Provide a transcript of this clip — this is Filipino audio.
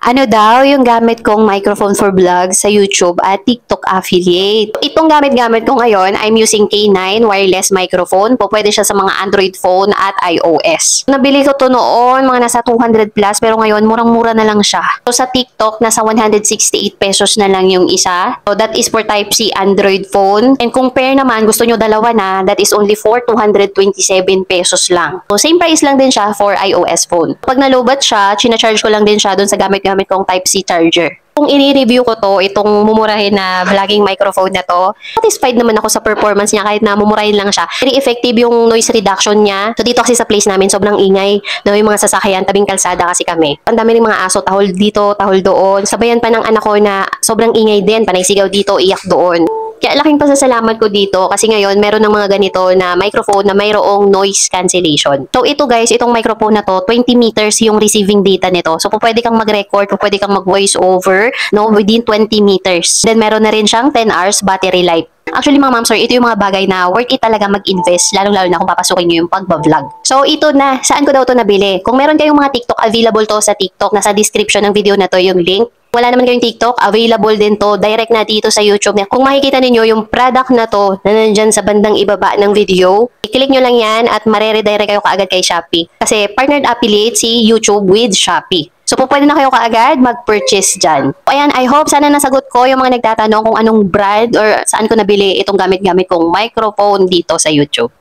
Ano daw yung gamit kong microphone for vlog sa YouTube at TikTok affiliate. Itong gamit-gamit ko ngayon, I'm using K9 wireless microphone. Po pwede siya sa mga Android phone at iOS. Nabili ko to noon, mga nasa 200 plus, pero ngayon murang-mura na lang siya. So sa TikTok, nasa 168 pesos na lang yung isa. So that is for Type-C Android phone. And kung pair naman, gusto nyo dalawa na, that is only for 227 pesos lang. So same price lang din siya for iOS phone. Pag nalobat siya, charge ko lang din siya dun sa gamit kong Type-C charger. Kung i-review ko to, itong mumurahin na vlogging microphone na to, satisfied naman ako sa performance niya kahit na mumurahin lang siya. Very effective yung noise reduction niya. So dito kasi sa place namin, sobrang ingay. Na yung mga sasakyan, tabing kalsada kasi kami. Ang dami ng mga aso, tahol dito, tahol doon. Sabayan pa ng anak ko na sobrang ingay din, panay sigaw dito, iyak doon. Kaya laking pasasalamat ko dito kasi ngayon meron ng mga ganito na microphone na mayroong noise cancellation. So ito guys, itong microphone na to, 20 meters yung receiving data nito. So pwede kang mag-record, pwede kang mag-voice over, no, within 20 meters. Then meron na rin siyang 10 hours battery life. Actually mga ma'am sir, ito yung mga bagay na worth it talaga mag-invest, lalong-lalo na kung papasukin nyo yung pagbablog. So ito na, saan ko daw to nabili? Kung meron kayong mga TikTok, available to sa TikTok, nasa description ng video na to yung link. Wala naman kayong TikTok, available din to, direct na dito sa YouTube. Kung makikita ninyo yung product na to na nandyan sa bandang ibaba ng video, i-click nyo lang yan at mareredirect kayo kaagad kay Shopee. Kasi partnered affiliate si YouTube with Shopee. So, pwede na kayo kaagad mag-purchase dyan. Ayan, I hope sana nasagot ko yung mga nagtatanong kung anong brand or saan ko nabili itong gamit-gamit kong microphone dito sa YouTube.